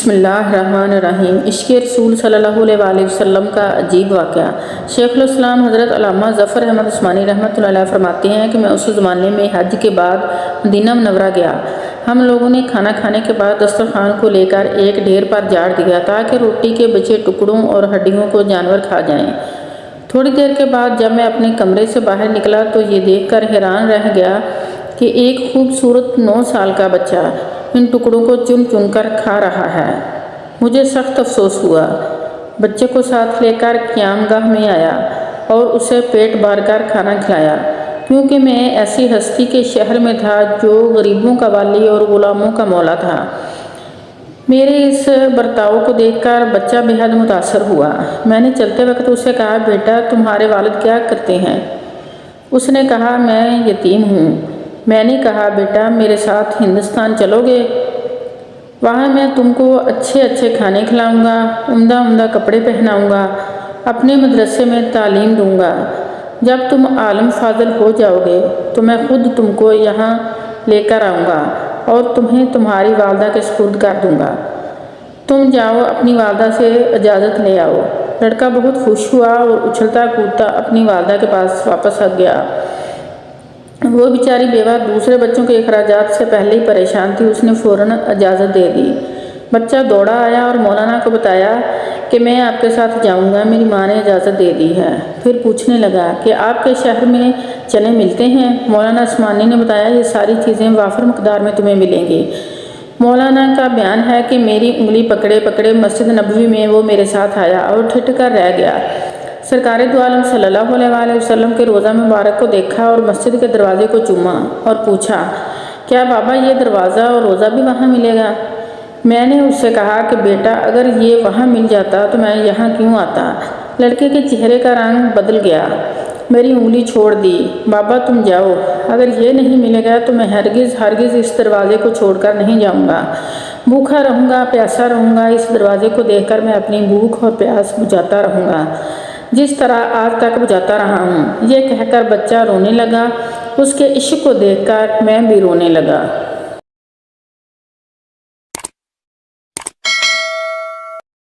بسم اللہ الرحمن الرحیم۔ عشق رسول صلی اللہ علیہ وسلم کا عجیب واقعہ۔ شیخ الاسلام حضرت علامہ ظفر احمد عثمانی رحمۃ اللہ علیہ فرماتے ہیں کہ میں اس زمانے میں حج کے بعد مدینہ منورہ گیا۔ ہم لوگوں نے کھانا کھانے کے بعد دسترخوان کو لے کر ایک ڈھیر پر جاڑ دیا تاکہ روٹی کے بچے ٹکڑوں اور ہڈیوں کو جانور کھا جائیں۔ تھوڑی دیر کے بعد جب میں اپنے کمرے سے باہر نکلا تو یہ دیکھ کر حیران رہ گیا کہ ایک خوبصورت 9 سال کا بچہ ان ٹکڑوں کو چن چن کر کھا رہا ہے۔ مجھے سخت افسوس ہوا۔ بچے کو ساتھ لے کر قیام گاہ میں آیا اور اسے پیٹ بھر کر کھانا کھلایا، کیونکہ میں ایسی ہستی کے شہر میں تھا جو غریبوں کا والی اور غلاموں کا مولا تھا۔ میرے اس برتاؤ کو دیکھ کر بچہ بے حد متاثر ہوا۔ میں نے چلتے وقت اسے کہا، بیٹا تمہارے والد کیا کرتے ہیں؟ اس نے کہا، میں یتیم ہوں۔ میں نے کہا، بیٹا میرے ساتھ ہندوستان چلو گے؟ وہاں میں تم کو اچھے اچھے کھانے کھلاؤں گا، عمدہ عمدہ کپڑے پہناؤں گا، اپنے مدرسے میں تعلیم دوں گا۔ جب تم عالم فاضل ہو جاؤ گے تو میں خود تم کو یہاں لے کر آؤں گا اور تمہیں تمہاری والدہ کے سپرد کر دوں گا۔ تم جاؤ اپنی والدہ سے اجازت لے آؤ۔ لڑکا بہت خوش ہوا اور اچھلتا کودتا اپنی والدہ کے پاس واپس آ گیا۔ وہ بیچاری بیوہ دوسرے بچوں کے اخراجات سے پہلے ہی پریشان تھی۔ اس نے فوراً اجازت دے دی۔ بچہ دوڑا آیا اور مولانا کو بتایا کہ میں آپ کے ساتھ جاؤں گا، میری ماں نے اجازت دے دی ہے۔ پھر پوچھنے لگا کہ آپ کے شہر میں چنے ملتے ہیں؟ مولانا عثمانی نے بتایا، یہ ساری چیزیں وافر مقدار میں تمہیں ملیں گی۔ مولانا کا بیان ہے کہ میری انگلی پکڑے پکڑے مسجد نبوی میں وہ میرے ساتھ آیا اور ٹھٹ کر رہ گیا۔ سرکار دو عالم صلی اللہ علیہ وسلم کے روضہ مبارک کو دیکھا اور مسجد کے دروازے کو چوما اور پوچھا، کیا بابا یہ دروازہ اور روضہ بھی وہاں ملے گا؟ میں نے اس سے کہا کہ بیٹا اگر یہ وہاں مل جاتا تو میں یہاں کیوں آتا؟ لڑکے کے چہرے کا رنگ بدل گیا۔ میری انگلی چھوڑ دی۔ بابا تم جاؤ، اگر یہ نہیں ملے گا تو میں ہرگز اس دروازے کو چھوڑ کر نہیں جاؤں گا۔ بھوکا رہوں گا، پیاسا رہوں گا، اس دروازے کو دیکھ کر میں اپنی بھوک اور پیاس بجھاتا رہوں گا، جس طرح آج تک بجھاتا رہا ہوں۔ یہ کہہ کر بچہ رونے لگا۔ اس کے عشق کو دیکھ کر میں بھی رونے لگا۔